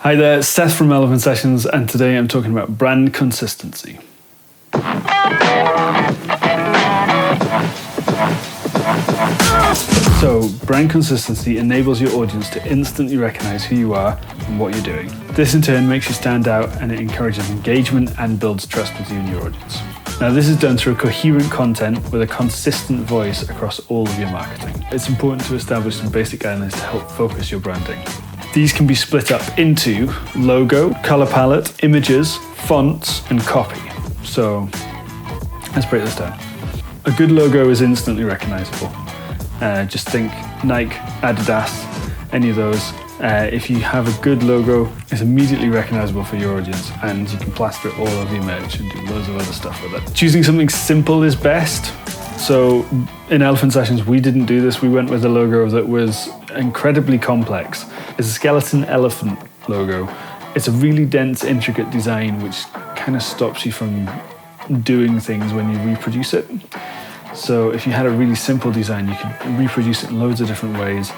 Hi there, Seth from Elephant Sessions, and today I'm talking about brand consistency. So, brand consistency enables your audience to instantly recognize who you are and what you're doing. This in turn makes you stand out, and it encourages engagement and builds trust with you and your audience. Now, this is done through coherent content with a consistent voice across all of your marketing. It's important to establish some basic guidelines to help focus your branding. These can be split up into logo, color palette, images, fonts, and copy. So let's break this down. A good logo is instantly recognizable. Just think Nike, Adidas, any of those. If you have a good logo, it's immediately recognizable for your audience, and you can plaster it all over your merch and do loads of other stuff with it. Choosing something simple is best. So in Elephant Sessions, we didn't do this. We went with a logo that was incredibly complex. It's a skeleton elephant logo. It's a really dense, intricate design, which kind of stops you from doing things when you reproduce it. So if you had a really simple design, you could reproduce it in loads of different ways.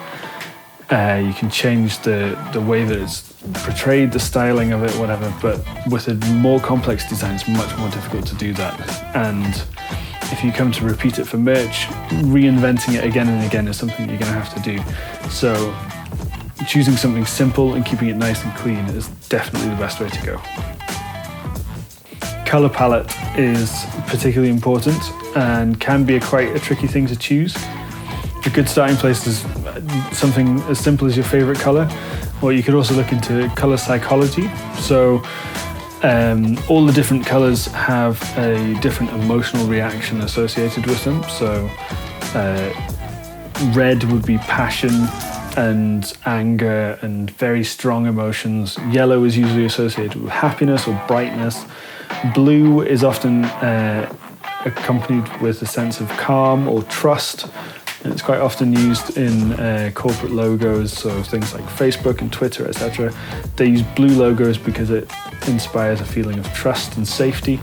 You can change the way that it's portrayed, the styling of it, whatever. But with a more complex design, it's much more difficult to do that. And if you come to repeat it for merch, reinventing it again and again is something you're going to have to do. So choosing something simple and keeping it nice and clean is definitely the best way to go. Color palette is particularly important and can be quite a tricky thing to choose. A good starting place is something as simple as your favorite color, or you could also look into color psychology. So all the different colors have a different emotional reaction associated with them. So red would be passion and anger and very strong emotions. Yellow is usually associated with happiness or brightness. Blue is often accompanied with a sense of calm or trust. And it's quite often used in corporate logos, so things like Facebook and Twitter, etc. They use blue logos because it inspires a feeling of trust and safety.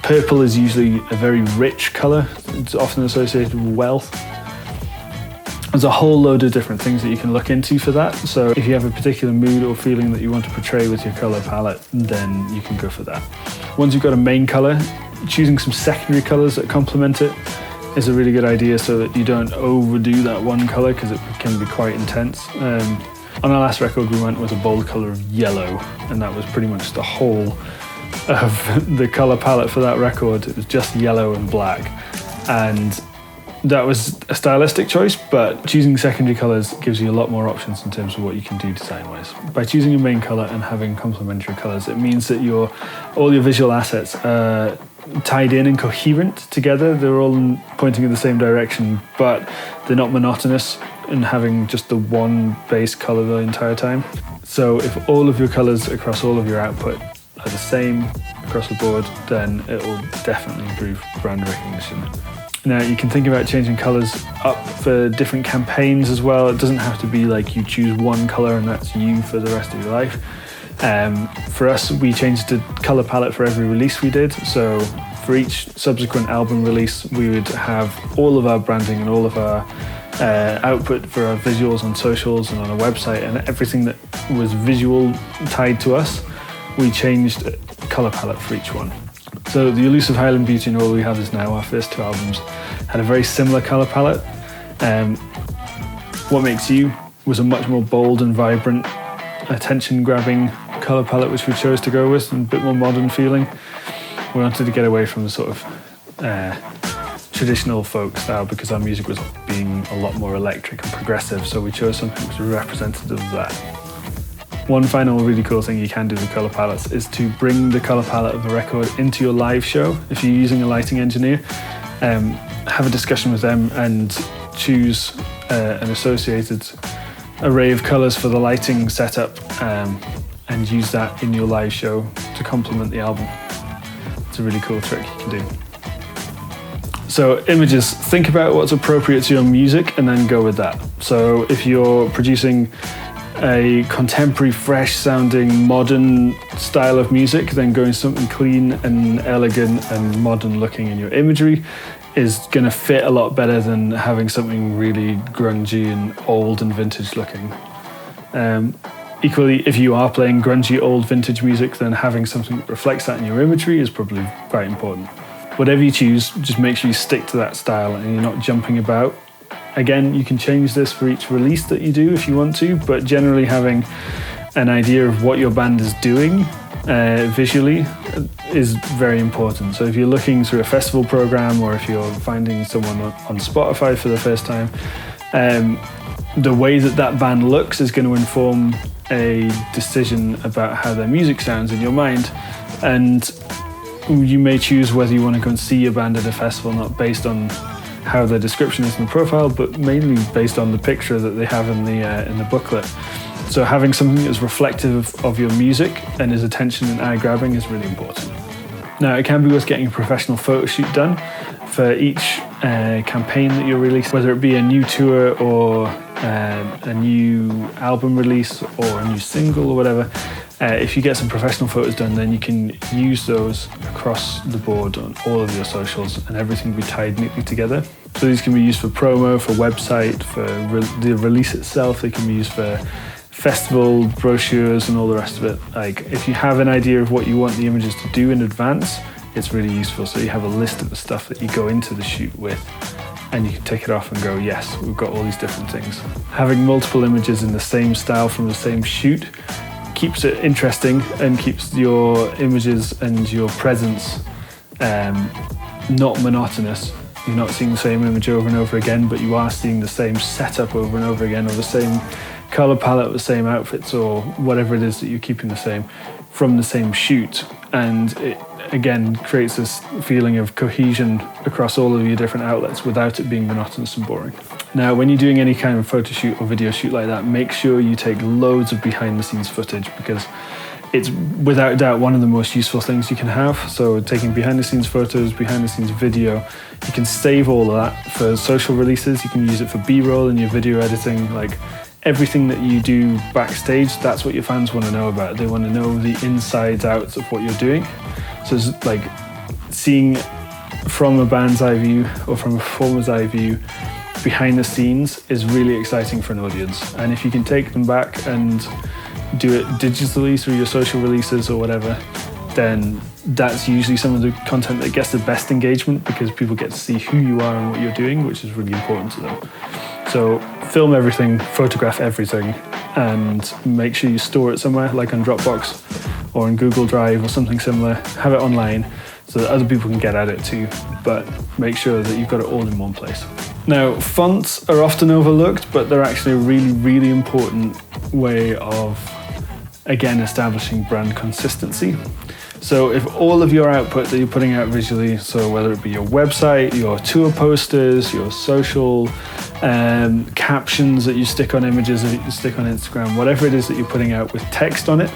Purple is usually a very rich color. It's often associated with wealth. There's a whole load of different things that you can look into for that. So if you have a particular mood or feeling that you want to portray with your color palette, then you can go for that. Once you've got a main color, choosing some secondary colors that complement it is a really good idea, so that you don't overdo that one color, because it can be quite intense. On our last record, we went with a bold color of yellow, and that was pretty much the whole of the color palette for that record. It was just yellow and black, and that was a stylistic choice, but choosing secondary colors gives you a lot more options in terms of what you can do design-wise. By choosing a main color and having complementary colors, it means that all your visual assets are tied in and coherent together. They're all pointing in the same direction, but they're not monotonous and having just the one base color the entire time. So if all of your colors across all of your output are the same across the board, then it will definitely improve brand recognition. Now, you can think about changing colors up for different campaigns as well. It doesn't have to be like you choose one color and that's you for the rest of your life. For us, we changed the color palette for every release we did. So for each subsequent album release, we would have all of our branding and all of our output for our visuals on socials and on a website, and everything that was visual tied to us, we changed color palette for each one. So the Elusive Highland Beauty and All We Have Is Now, our first two albums, had a very similar color palette. What Makes You was a much more bold and vibrant, attention-grabbing color palette, which we chose to go with, and a bit more modern feeling. We wanted to get away from the sort of traditional folk style, because our music was being a lot more electric and progressive, so we chose something which was representative of that. One final really cool thing you can do with color palettes is to bring the color palette of a record into your live show. If you're using a lighting engineer, have a discussion with them and choose an associated array of colors for the lighting setup, and use that in your live show to complement the album. It's a really cool trick you can do. So images, think about what's appropriate to your music and then go with that. So if you're producing a contemporary, fresh sounding, modern style of music, then going something clean and elegant and modern looking in your imagery is going to fit a lot better than having something really grungy and old and vintage looking. Equally, if you are playing grungy old vintage music, then having something that reflects that in your imagery is probably quite important. Whatever you choose, just make sure you stick to that style and you're not jumping about. Again, you can change this for each release that you do if you want to, but generally having an idea of what your band is doing visually is very important. So if you're looking through a festival program, or if you're finding someone on Spotify for the first time, the way that that band looks is going to inform a decision about how their music sounds in your mind. And you may choose whether you want to go and see your band at a festival, not based on how their description is in the profile, but mainly based on the picture that they have in the booklet. So having something that's reflective of your music and is attention and eye-grabbing is really important. Now, it can be worth getting a professional photo shoot done for each campaign that you release, whether it be a new tour or a new album release or a new single or whatever. If you get some professional photos done, then you can use those across the board on all of your socials, and everything will be tied neatly together. So these can be used for promo, for website, for the release itself. They can be used for festival brochures and all the rest of it. Like, if you have an idea of what you want the images to do in advance, it's really useful. So you have a list of the stuff that you go into the shoot with, and you can take it off and go, yes, we've got all these different things. Having multiple images in the same style from the same shoot keeps it interesting and keeps your images and your presence not monotonous. You're not seeing the same image over and over again, but you are seeing the same setup over and over again, or the same color palette, the same outfits, or whatever it is that you're keeping the same from the same shoot. And it again creates this feeling of cohesion across all of your different outlets without it being monotonous and boring. Now, when you're doing any kind of photo shoot or video shoot like that, make sure you take loads of behind the scenes footage, because it's without doubt one of the most useful things you can have. So taking behind the scenes photos, behind the scenes video, you can save all of that for social releases. You can use it for B-roll in your video editing. Like, everything that you do backstage, that's what your fans want to know about. They want to know the insides outs of what you're doing. So it's like seeing from a band's eye view or from a performer's eye view behind the scenes is really exciting for an audience. And if you can take them back and do it digitally through your social releases or whatever, then that's usually some of the content that gets the best engagement, because people get to see who you are and what you're doing, which is really important to them. So film everything, photograph everything, and make sure you store it somewhere, like on Dropbox or in Google Drive or something similar. Have it online so that other people can get at it too, but make sure that you've got it all in one place. Now, fonts are often overlooked, but they're actually a really, really important way of, again, establishing brand consistency. So if all of your output that you're putting out visually, so whether it be your website, your tour posters, your social captions that you stick on images that you stick on Instagram, whatever it is that you're putting out with text on it,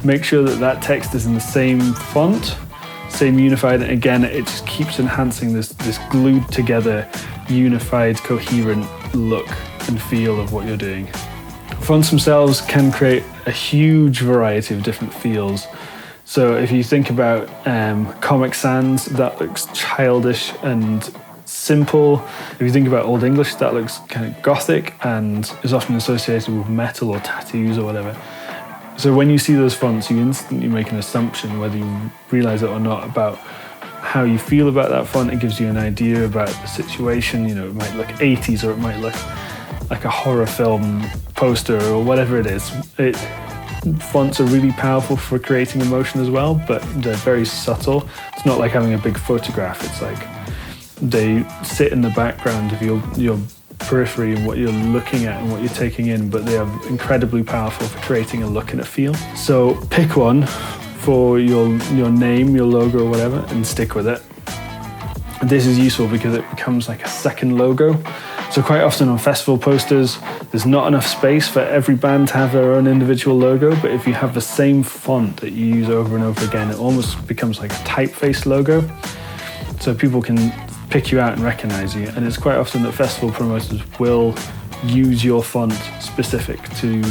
make sure that that text is in the same font, same unified. And again, it just keeps enhancing this glued together, unified, coherent look and feel of what you're doing. Fonts themselves can create a huge variety of different feels. So if you think about Comic Sans, that looks childish and simple. If you think about Old English, that looks kind of gothic and is often associated with metal or tattoos or whatever. So when you see those fonts, you instantly make an assumption, whether you realize it or not, about how you feel about that font. It gives you an idea about the situation. You know, it might look 80s, or it might look like a horror film poster or whatever it is. Fonts are really powerful for creating emotion as well, but they're very subtle. It's not like having a big photograph. It's like they sit in the background of your periphery and what you're looking at and what you're taking in, but they are incredibly powerful for creating a look and a feel. So pick one for your name, your logo or whatever, and stick with it. And this is useful because it becomes like a second logo. So quite often on festival posters, there's not enough space for every band to have their own individual logo, but if you have the same font that you use over and over again, it almost becomes like a typeface logo. So people can pick you out and recognize you. And it's quite often that festival promoters will use your font specific to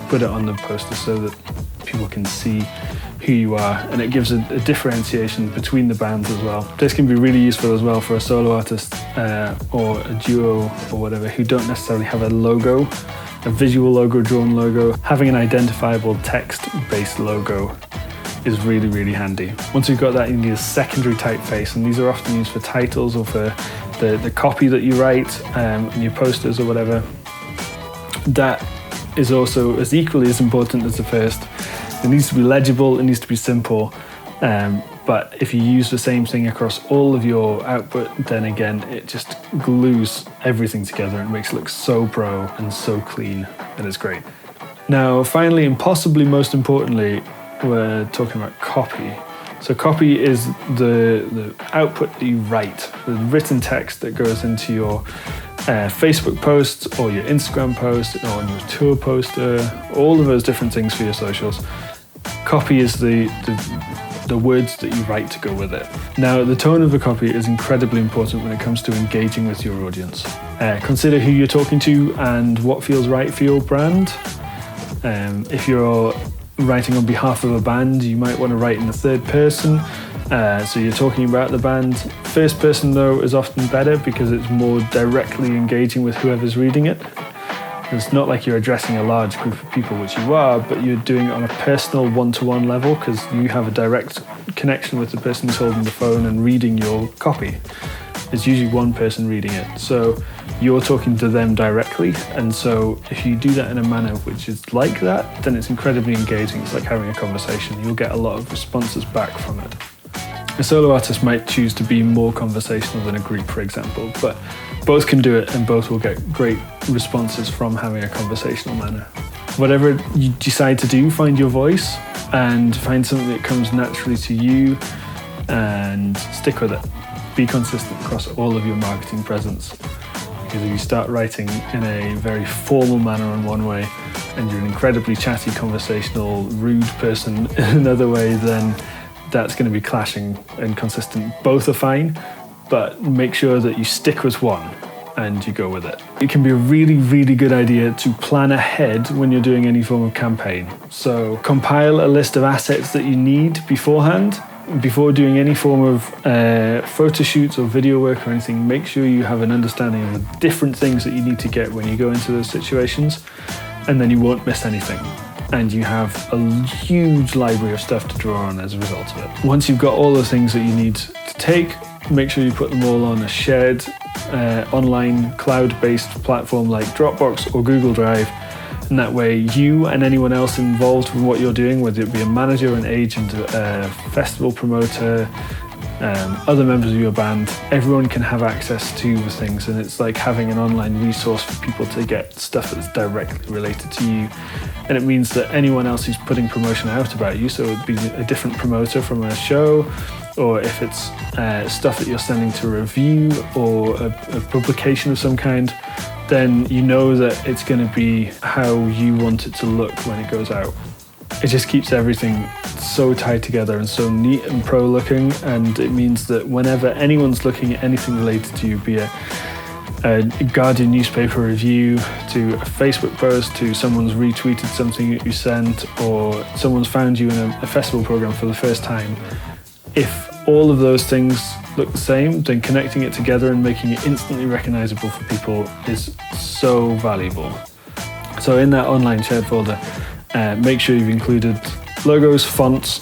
put it on the poster so that people can see who you are, and it gives a differentiation between the bands as well. This can be really useful as well for a solo artist or a duo or whatever who don't necessarily have a logo a visual logo, drawn logo. Having an identifiable text-based logo is really, really handy. Once you've got that, you need a secondary typeface, and these are often used for titles or for the copy that you write in your posters or whatever. That is also as equally as important as the first. It needs to be legible, it needs to be simple, but if you use the same thing across all of your output, then again, it just glues everything together and makes it look so pro and so clean, and it's great. Now, finally, and possibly most importantly, we're talking about copy. So copy is the output that you write, the written text that goes into your Facebook posts or your Instagram post or on your tour poster, all of those different things for your socials. Copy is the words that you write to go with it. Now, the tone of the copy is incredibly important when it comes to engaging with your audience. Consider who you're talking to and what feels right for your brand. If you're writing on behalf of a band, you might want to write in the third person. So you're talking about the band. First person, though, is often better because it's more directly engaging with whoever's reading it. It's not like you're addressing a large group of people, which you are, but you're doing it on a personal one-to-one level because you have a direct connection with the person who's holding the phone and reading your copy. It's usually one person reading it. So you're talking to them directly, and so if you do that in a manner which is like that, then it's incredibly engaging. It's like having a conversation. You'll get a lot of responses back from it. A solo artist might choose to be more conversational than a group, for example, but both can do it and both will get great responses from having a conversational manner. Whatever you decide to do, find your voice and find something that comes naturally to you and stick with it. Be consistent across all of your marketing presence. Because if you start writing in a very formal manner in one way and you're an incredibly chatty, conversational, rude person in another way, then that's going to be clashing and consistent. Both are fine, but make sure that you stick with one and you go with it. It can be a really, really good idea to plan ahead when you're doing any form of campaign. So compile a list of assets that you need beforehand. Before doing any form of photo shoots or video work or anything, make sure you have an understanding of the different things that you need to get when you go into those situations, and then you won't miss anything. And you have a huge library of stuff to draw on as a result of it. Once you've got all the things that you need to take, make sure you put them all on a shared online cloud-based platform like Dropbox or Google Drive. And that way you and anyone else involved with what you're doing, whether it be a manager, an agent, a festival promoter, other members of your band, everyone can have access to the things, and it's like having an online resource for people to get stuff that's directly related to you. And it means that anyone else who's putting promotion out about you, so it'd be a different promoter from a show, or if it's stuff that you're sending to a review or a publication of some kind, then you know that it's going to be how you want it to look when it goes out. It just keeps everything so tied together and so neat and pro looking, and it means that whenever anyone's looking at anything related to you, be it a Guardian newspaper review, to a Facebook post, to someone's retweeted something that you sent, or someone's found you in a festival program for the first time, if all of those things look the same, then connecting it together and making it instantly recognizable for people is so valuable. So in that online shared folder, make sure you've included logos, fonts.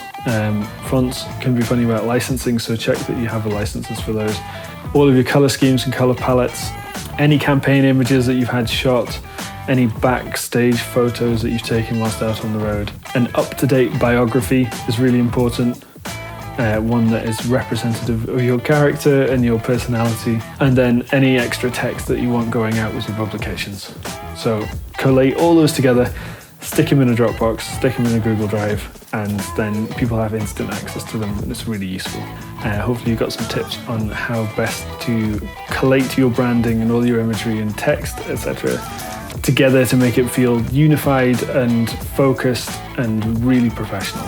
Fonts can be funny about licensing, so check that you have the licenses for those. All of your color schemes and color palettes, any campaign images that you've had shot, any backstage photos that you've taken whilst out on the road. An up-to-date biography is really important. One that is representative of your character and your personality, and then any extra text that you want going out with your publications. So collate all those together, stick them in a Dropbox, stick them in a Google Drive, and then people have instant access to them, and it's really useful. Hopefully you've got some tips on how best to collate your branding and all your imagery and text, etc. together to make it feel unified and focused and really professional.